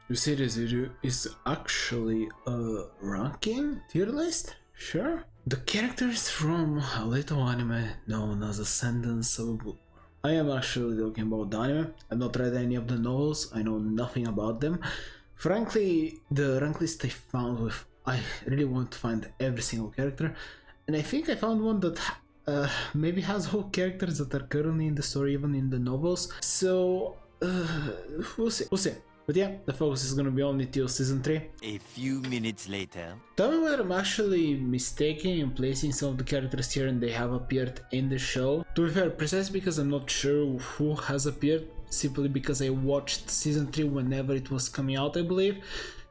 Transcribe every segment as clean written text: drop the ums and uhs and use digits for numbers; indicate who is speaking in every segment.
Speaker 1: You see, this video is actually a ranking tier list? Sure. The characters from a little anime known as Ascendance of a Bookworm. I am actually talking about the anime. I've not read any of the novels, I know nothing about them. Frankly, the rank list I found with, I really want to find every single character, and I think I found one that maybe has all characters that are currently in the story, even in the novels. So, we'll see. But yeah, the focus is gonna be only till season 3.
Speaker 2: A few minutes later.
Speaker 1: Tell me whether I'm actually mistaken in placing some of the characters here and they have appeared in the show. To be fair, precisely because I'm not sure who has appeared, simply because I watched season 3 whenever it was coming out, I believe.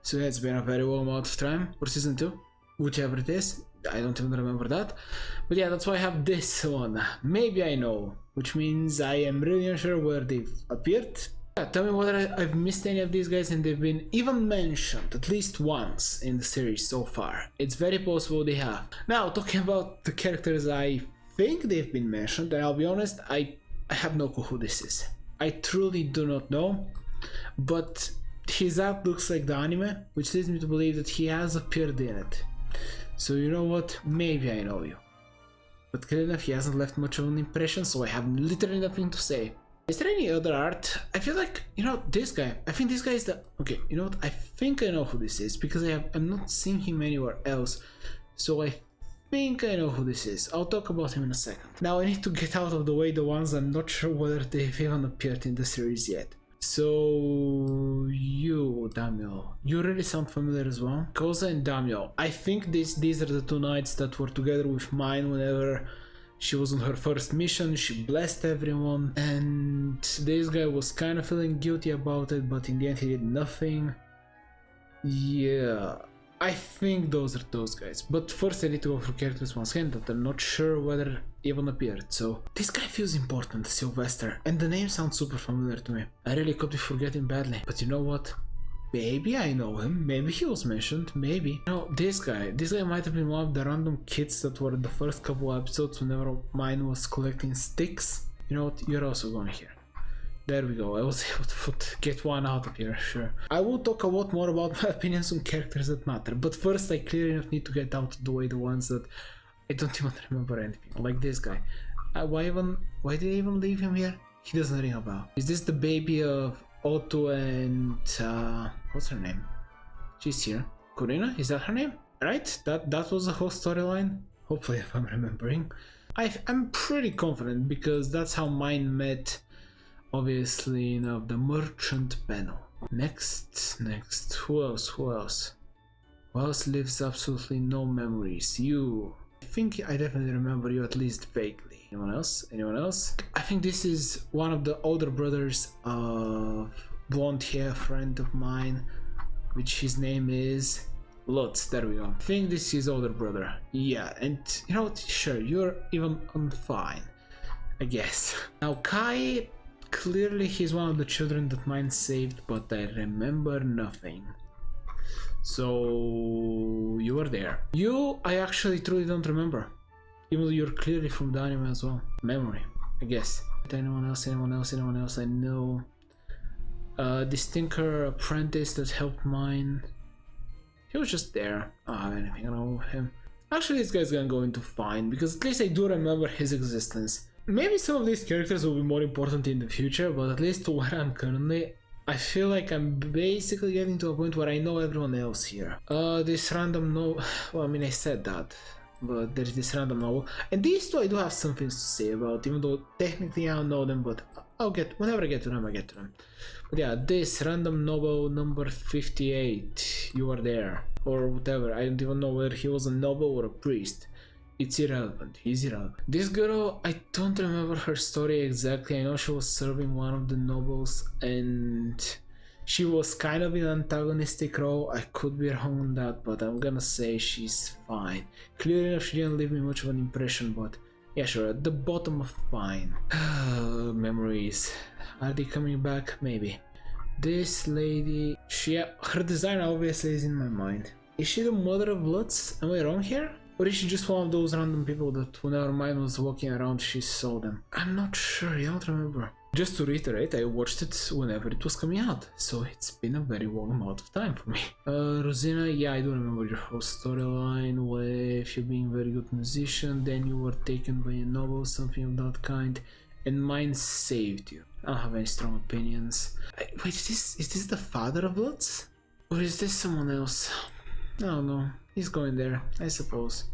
Speaker 1: So yeah, it's been a very long amount of time for season 2, whichever it is. I don't even remember that. But yeah, that's why I have this one. Maybe I know, which means I am really unsure where they've appeared. Yeah, tell me whether I've missed any of these guys and they've been even mentioned at least once in the series so far. It's very possible they have. Now, talking about the characters I think they've been mentioned, and I'll be honest, I have no clue who this is. I truly do not know, but his art looks like the anime, which leads me to believe that he has appeared in it. So you know what, maybe I know you. But clearly enough, he hasn't left much of an impression, so I have literally nothing to say. Is there any other art? I feel like, you know, this guy, I think this guy is the... Okay, you know what, I think I know who this is, because I'm not seeing him anywhere else. So I think I know who this is. I'll talk about him in a second. Now I need to get out of the way the ones I'm not sure whether they've even appeared in the series yet. So you, Damiel, you really sound familiar as well. Koza and Damiel, I think these are the two knights that were together with mine whenever she was on her first mission. She blessed everyone, and this guy was kind of feeling guilty about it, but in the end he did nothing. Yeah, I think those are those guys. But first I need to go for characters once again that I'm not sure whether even appeared. So this guy feels important, Sylvester, and the name sounds super familiar to me. I really could be forgetting badly, but you know what? Maybe I know him, maybe he was mentioned, maybe. No, this guy might have been one of the random kids that were in the first couple episodes whenever mine was collecting sticks. You know what, you're also going here. There we go, I was able to get one out of here, sure. I will talk a lot more about my opinions on characters that matter, but first I clearly enough need to get out of the way the ones that I don't even remember anything, like this guy. Why did I even leave him here? He doesn't ring a bell. Is this the baby of Otto and what's her name? She's here. Corina, is that her name? Right? That was the whole storyline. Hopefully, if I'm remembering. I'm pretty confident because that's how mine met. Obviously, you know, the merchant panel. Next. Who else? Who else lives absolutely no memories? You. I think I definitely remember you, at least vaguely. Anyone else? I think this is one of the older brothers of blonde hair friend of mine, which his name is Lutz. There we go. I think this is his older brother. Yeah, and you know what? Sure, you're even on fine, I guess. Now Kai, clearly he's one of the children that mine saved, but I remember nothing. So you were there. You, I actually truly don't remember. Even though you're clearly from the anime as well. Memory, I guess. Anyone else I know? This tinker apprentice that helped mine. He was just there. I don't have anything I know him. Actually, this guy's gonna go into fine, because at least I do remember his existence. Maybe some of these characters will be more important in the future, but at least where I'm currently, I feel like I'm basically getting to a point where I know everyone else here. This random well, I mean, I said that. But there's this random novel, and these two I do have some things to say about, even though technically I don't know them, but whenever I get to them, I get to them. But yeah, this random noble number 58, you were there, or whatever. I don't even know whether he was a noble or a priest. It's irrelevant, he's irrelevant. This girl, I don't remember her story exactly. I know she was serving one of the nobles, and she was kind of in an antagonistic role. I could be wrong on that, but I'm gonna say she's fine. Clearly enough, she didn't leave me much of an impression, but yeah, sure, at the bottom of fine. Memories. Are they coming back? Maybe. This lady, her design obviously is in my mind. Is she the mother of Lutz? Am I wrong here? Or is she just one of those random people that whenever mine was walking around, she saw them? I'm not sure, I don't remember. Just to reiterate, I watched it whenever it was coming out, so it's been a very long amount of time for me. Rosina, yeah, I do remember your whole storyline with you being a very good musician, then you were taken by a novel, something of that kind, and mine saved you. I don't have any strong opinions. Wait, is this the father of Bloods? Or is this someone else? I don't know. He's going there, I suppose.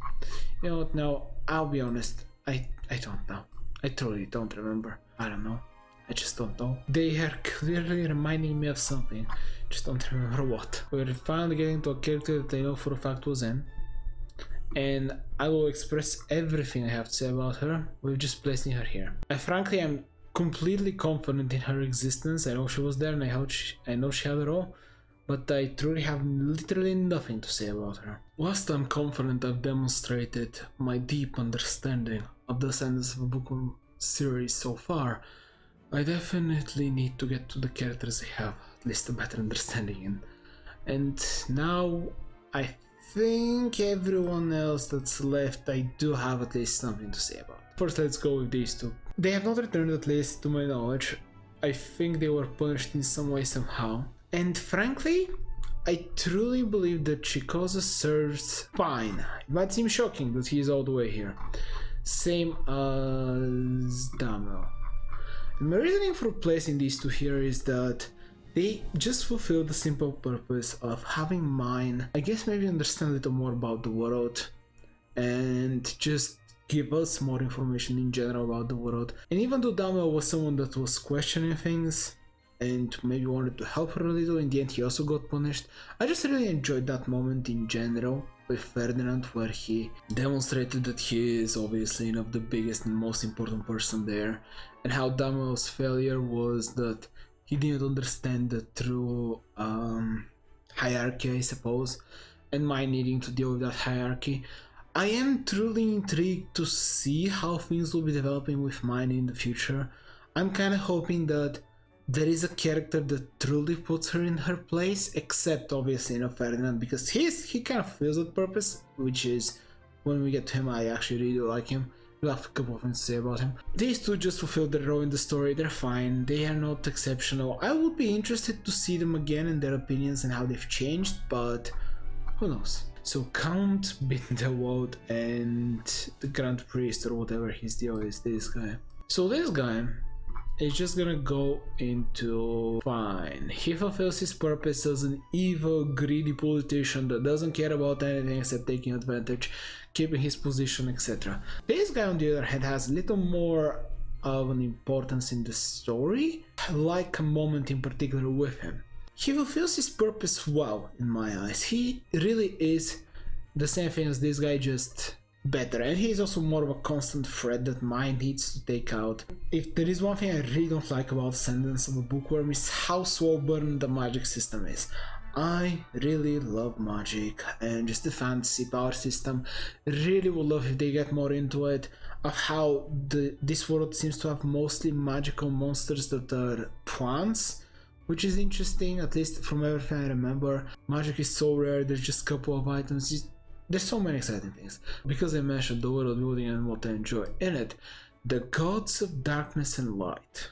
Speaker 1: You know what, now, I'll be honest. I don't know. I truly don't remember. I don't know. I just don't know. They are clearly reminding me of something. Just don't remember what. We're finally getting to a character that I know for a fact was in. And I will express everything I have to say about her with just placing her here. I frankly am completely confident in her existence. I know she was there and I know she had it all. But I truly have literally nothing to say about her. Whilst I'm confident I've demonstrated my deep understanding of the Ascendance of a Bookworm series so far, I definitely need to get to the characters I have at least a better understanding in. And now I think everyone else that's left I do have at least something to say about. First, let's go with these two. They have not returned, at least to my knowledge. I think they were punished in some way somehow. And frankly, I truly believe that Chikoza serves fine. It might seem shocking that he is all the way here. Same as Damel. And my reasoning for placing these two here is that they just fulfill the simple purpose of having mine, I guess, maybe understand a little more about the world and just give us more information in general about the world. And even though Damel was someone that was questioning things and maybe wanted to help her a little, in the end he also got punished. I just really enjoyed that moment in general with Ferdinand, where he demonstrated that he is obviously the biggest and most important person there, and how Damel's failure was that he didn't understand the true hierarchy, I suppose, and my needing to deal with that hierarchy. I am truly intrigued to see how things will be developing with mine in the future. I'm kind of hoping that there is a character that truly puts her in her place, except obviously Ferdinand, because he kind of fills that purpose, which is, when we get to him, I actually really like him. We'll have a couple of things to say about him. These two just fulfill their role in the story, they're fine, they are not exceptional. I would be interested to see them again and their opinions and how they've changed, but who knows. So Count Binderwald and the Grand Priest, or whatever his deal is, this guy. So this guy is just gonna go into fine. He fulfills his purpose as an evil, greedy politician that doesn't care about anything except taking advantage, keeping his position, etc. This guy, on the other hand, has a little more of an importance in the story. I like a moment in particular with him. He fulfills his purpose well, in my eyes. He really is the same thing as this guy, just better, and he's also more of a constant threat that mine needs to take out. If there is one thing I really don't like about Ascendance of a Bookworm, is how slow burn the magic system is. I really love magic and just the fantasy power system. Really would love if they get more into it, of how this world seems to have mostly magical monsters that are plants, which is interesting, at least from everything I remember. Magic is so rare, there's just a couple of items. There's so many exciting things. Because I mentioned the world building and what I enjoy in it, the gods of darkness and light.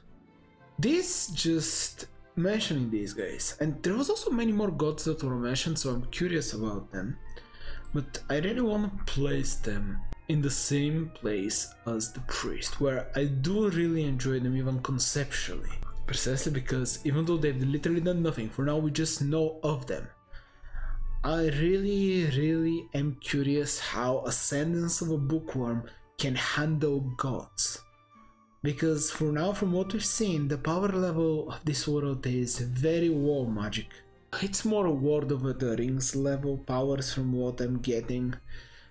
Speaker 1: This just mentioning these guys, and there was also many more gods that were mentioned, so I'm curious about them. But I really want to place them in the same place as the priest, where I do really enjoy them even conceptually. Precisely because even though they've literally done nothing, for now we just know of them. I really am curious how Ascendance of a Bookworm can handle gods. Because for now, from what we've seen, the power level of this world is very wall magic. It's more Lord of the Rings level powers from what I'm getting.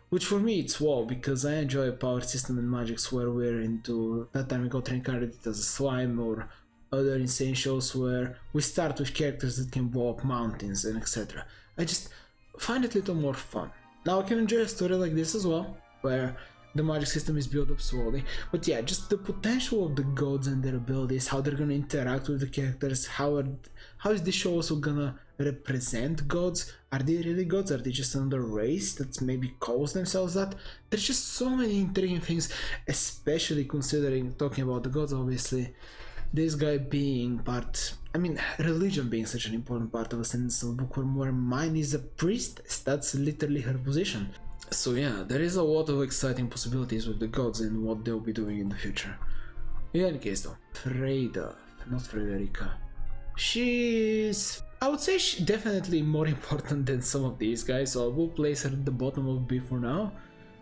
Speaker 1: Which for me it's wall, because I enjoy a power system in magics where we're into that time we got reincarnated as a slime, or other insane shows where we start with characters that can blow up mountains and etc. I just find it a little more fun. Now I can enjoy a story like this as well, where the magic system is built up slowly, but yeah, just the potential of the gods and their abilities, how they're gonna interact with the characters, how is this show also gonna represent gods? Are they really gods? Are they just another race that maybe calls themselves that? There's just so many intriguing things, especially considering, talking about the gods obviously, this guy being part, I mean, religion being such an important part of Ascendance of Bookworm, where mine is a priestess. That's literally her position. So yeah, there is a lot of exciting possibilities with the gods and what they'll be doing in the future. In any case though, Freda, not Frederica. She's, I would say, she's definitely more important than some of these guys, so I will place her at the bottom of B for now.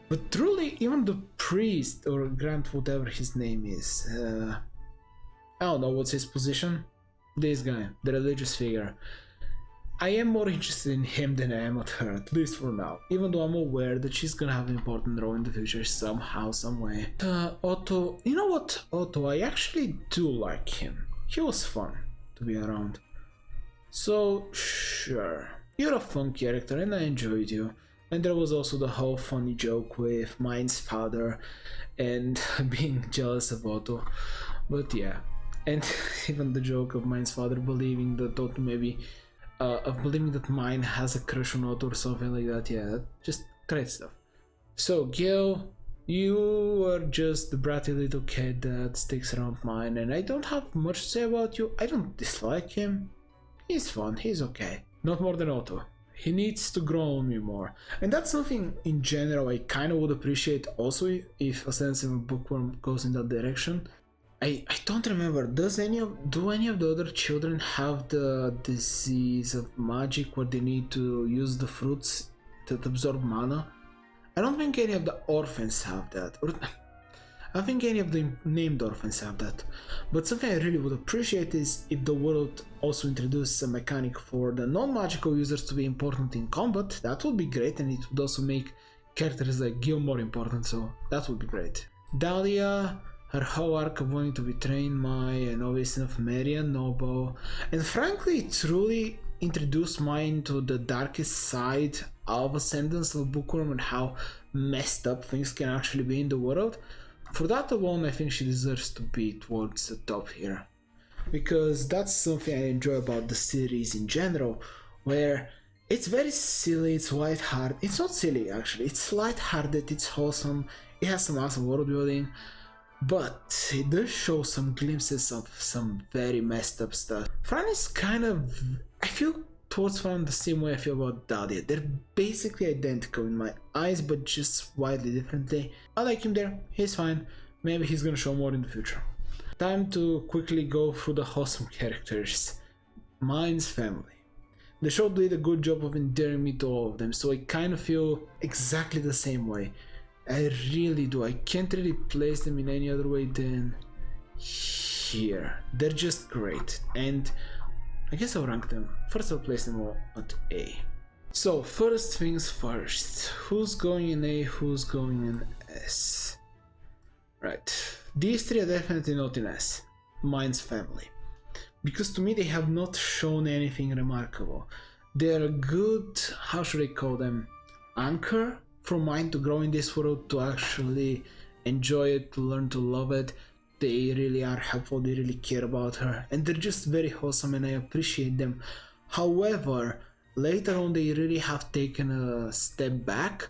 Speaker 1: But truly, even the priest, or Grant, whatever his name is, I don't know what's his position. This guy, the religious figure. I am more interested in him than I am at her, at least for now. Even though I'm aware that she's gonna have an important role in the future somehow, some way. Otto, you know what, Otto, I actually do like him. He was fun to be around. So, sure. You're a fun character and I enjoyed you. And there was also the whole funny joke with Mine's father and being jealous of Otto. But yeah. And even the joke of Mine's father believing that Otto maybe believing that Mine has a crush on Otto or something like that. Yeah, just great stuff. So Gil, you are just the bratty little kid that sticks around Mine, and I don't have much to say about you. I don't dislike him. He's fun, he's okay. Not more than Otto. He needs to grow on me more. And that's something in general I kind of would appreciate also if Ascendance of Bookworm goes in that direction. I don't remember, do any of the other children have the disease of magic where they need to use the fruits that absorb mana? I don't think any of the orphans have that, or I think any of the named orphans have that. But something I really would appreciate is if the world also introduces a mechanic for the non-magical users to be important in combat. That would be great, and it would also make characters like Gil more important, so that would be great. Dahlia, her whole arc of wanting to betray Mai, and obviously of Marian, Noble, and frankly truly introduce Mai to the darkest side of Ascendance of Bookworm and how messed up things can actually be in the world. For that alone, I think she deserves to be towards the top here. Because that's something I enjoy about the series in general, where it's very silly, it's lighthearted. It's not silly actually, it's lighthearted, it's wholesome, it has some awesome world building. But it does show some glimpses of some very messed up stuff. Fran is kind of, I feel towards Fran the same way I feel about Dahlia. They're basically identical in my eyes, but just slightly differently. I like him there, he's fine. Maybe he's gonna show more in the future. Time to quickly go through the wholesome characters. Mine's family. The show did a good job of endearing me to all of them, so I kind of feel exactly the same way. I really do. I can't really place them in any other way than here. They're just great, and I guess I'll rank them. First I'll place them all at A. So first things first, who's going in A, who's going in S? Right, these three are definitely not in S. Mine's family. Because to me they have not shown anything remarkable. They're a good, how should I call them, anchor for Mine to grow in this world, to actually enjoy it, to learn to love it. They really are helpful, they really care about her, and they're just very wholesome and I appreciate them. However, later on they really have taken a step back,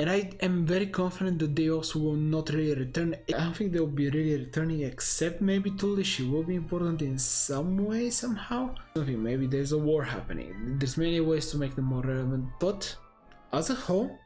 Speaker 1: and I am very confident that they also will not really return. I don't think they'll be really returning, except maybe Tully. She will be important in some way, somehow. Something, maybe there's a war happening. There's many ways to make them more relevant, but as a whole,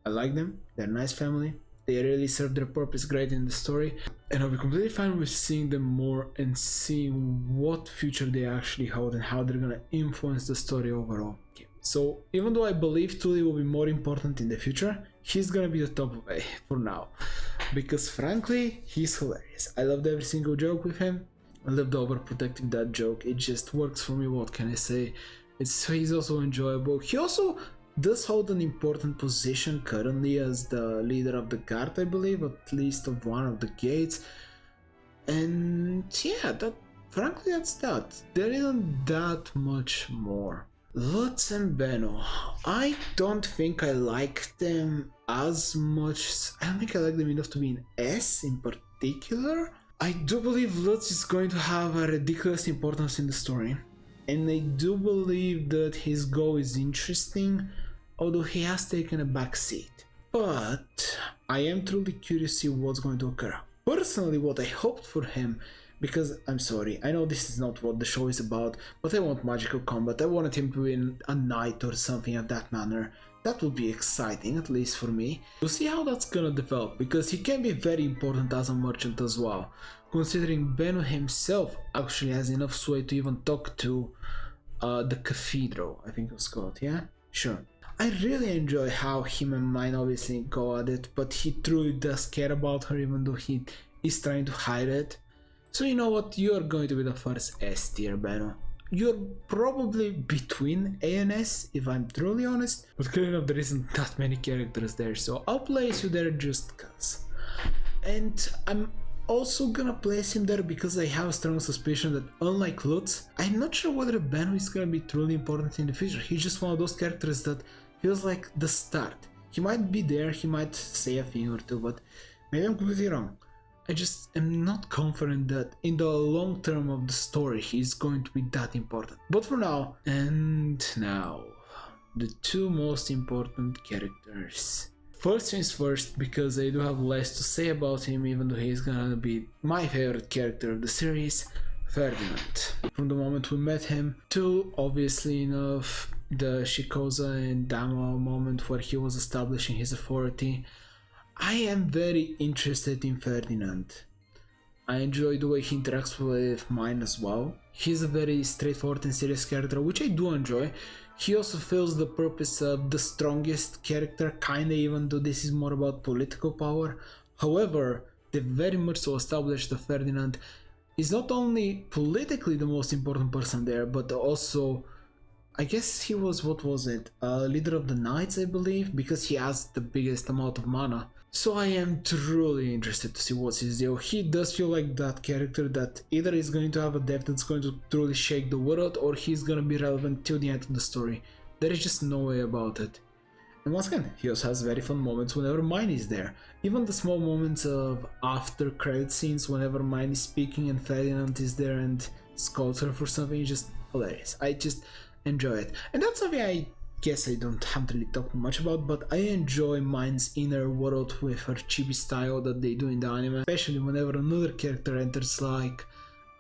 Speaker 1: I like them. They're a nice family. They really serve their purpose great in the story, and I'll be completely fine with seeing them more and seeing what future they actually hold and how they're gonna influence the story overall. Okay. So even though I believe Tully will be more important in the future, he's gonna be the top of A for now, because frankly he's hilarious. I loved every single joke with him. I love the overprotective dad joke. It just works for me. What can I say? He's also enjoyable. He also does hold an important position currently as the leader of the guard, I believe, at least of one of the gates. And yeah, frankly that's that. There isn't that much more. Lutz and Benno. I don't think I like them as much. I don't think I like them enough to be in S in particular. I do believe Lutz is going to have a ridiculous importance in the story, and I do believe that his goal is interesting, although he has taken a back seat. But I am truly curious to see what's going to occur. Personally, what I hoped for him Because I'm sorry, I know this is not what the show is about, but I want magical combat. I wanted him to win a knight or something of that manner. That would be exciting, at least for me. We'll see how that's gonna develop, because he can be very important as a merchant as well, considering Benno himself actually has enough sway to even talk to the cathedral, I think it was called, yeah? Sure. I really enjoy how him and mine obviously go at it, but he truly does care about her even though he is trying to hide it. So you know what, you're going to be the first S tier, Benno. You're probably between A and S, if I'm truly honest, but clearly enough there isn't that many characters there, so I'll place you there just cause. And I'm also gonna place him there because I have a strong suspicion that unlike Lutz, I'm not sure whether Benno is gonna be truly important in the future. He's just one of those characters that feels like the start. He might be there, he might say a thing or two, but maybe I'm completely wrong. I just am not confident that in the long term of the story he's going to be that important. But for now, and now, the two most important characters. First things first, because I do have less to say about him, even though he's gonna be my favorite character of the series, Ferdinand. From the moment we met him, to obviously enough the Shikoza and Dama moment where he was establishing his authority, I am very interested in Ferdinand. I enjoy the way he interacts with mine as well. He's a very straightforward and serious character, which I do enjoy. He also fills the purpose of the strongest character, kinda, even though this is more about political power. However, they very much so established that Ferdinand is not only politically the most important person there, but also, I guess he was, what was it, leader of the Knights, I believe, because he has the biggest amount of mana. So I am truly interested to see what's his deal. He does feel like that character that either is going to have a depth that's going to truly shake the world, or he's gonna be relevant till the end of the story. There is just no way about it. And once again, he also has very fun moments whenever Mine is there. Even the small moments of after credit scenes whenever Mine is speaking and Ferdinand is there and scolds her for something is just hilarious. I just enjoy it. And that's something I guess I haven't really talked much about, but I enjoy Mine's inner world with her chibi style that they do in the anime, especially whenever another character enters like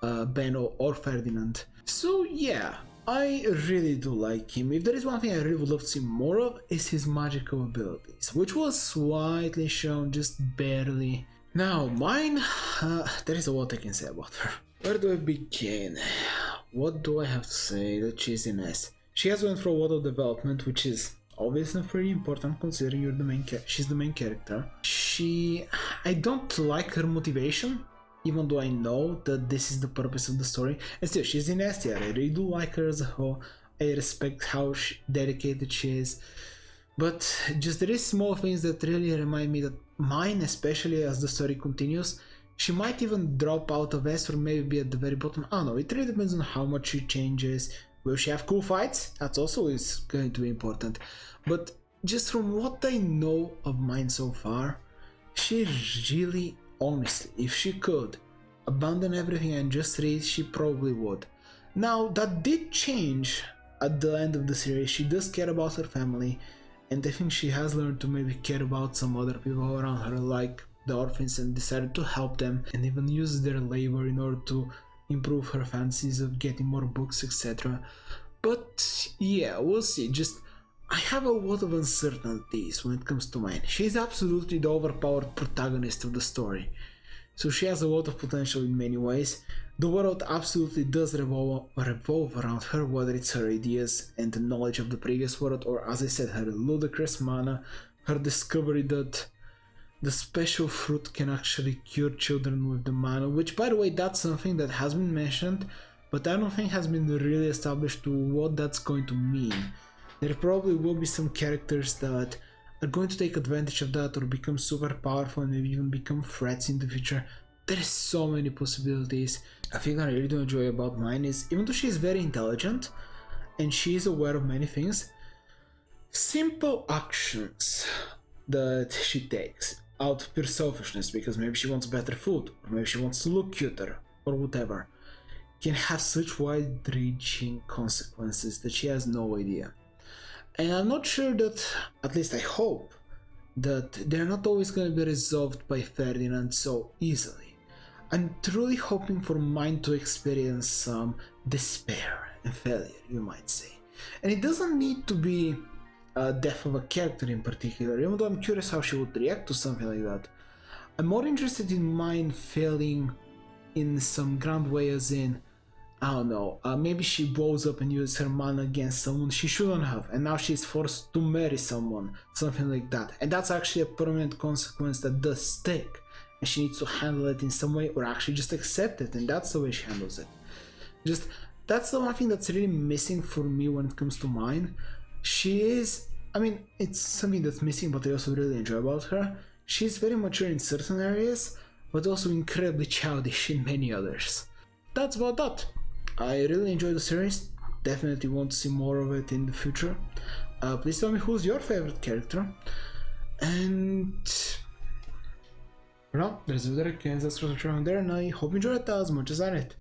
Speaker 1: Benno or Ferdinand. So yeah, I really do like him. If there is one thing I really would love to see more of, is his magical abilities, which was slightly shown, just barely. Now, Mine, there is a lot I can say about her. Where do I begin? What do I have to say? The cheesiness. She has went through a lot of development, which is obviously pretty important considering she's the main character. I don't like her motivation, even though I know that this is the purpose of the story. And still, she's in S tier. I really do like her as a whole. I respect how dedicated she is. But just there is small things that really remind me that Mine, especially as the story continues, she might even drop out of S or maybe be at the very bottom. I don't know, it really depends on how much she changes. Will she have cool fights? That also is going to be important. But just from what I know of Mine so far, she really, honestly, if she could abandon everything and just read, she probably would. Now, that did change at the end of the series. She does care about her family, and I think she has learned to maybe care about some other people around her, like the orphans, and decided to help them and even use their labor in order to improve her fancies of getting more books, etc. But yeah, we'll see. Just I have a lot of uncertainties when it comes to Mine. She's absolutely the overpowered protagonist of the story, so she has a lot of potential in many ways. The world absolutely does revolve around her, whether it's her ideas and the knowledge of the previous world, or as I said, her ludicrous mana, her discovery that the special fruit can actually cure children with the mana, which, by the way, that's something that has been mentioned, but I don't think has been really established to what that's going to mean. There probably will be some characters that are going to take advantage of that or become super powerful and maybe even become threats in the future. There is so many possibilities. A thing I really do enjoy about Mine is, even though she is very intelligent and she is aware of many things, simple actions that she takes out of pure selfishness, because maybe she wants better food, or maybe she wants to look cuter, or whatever, can have such wide-reaching consequences that she has no idea. And I'm not sure that, at least I hope, that they're not always going to be resolved by Ferdinand so easily. I'm truly hoping for mine to experience some despair and failure, you might say. And it doesn't need to be a death of a character in particular, even though I'm curious how she would react to something like that. I'm more interested in mine failing in some grand way, as in, I don't know, maybe she blows up and uses her mana against someone she shouldn't have, and now she's forced to marry someone, something like that. And that's actually a permanent consequence that does stick, and she needs to handle it in some way, or actually just accept it, and that's the way she handles it. Just, that's the one thing that's really missing for me when it comes to mine. She is, I mean, it's something that's missing, but I also really enjoy about her. She's very mature in certain areas, but also incredibly childish in many others. That's about that. I really enjoy the series, definitely want to see more of it in the future. Please tell me who's your favorite character. And for now, there's a video, you can subscribe there, and I hope you enjoyed it as much as I did.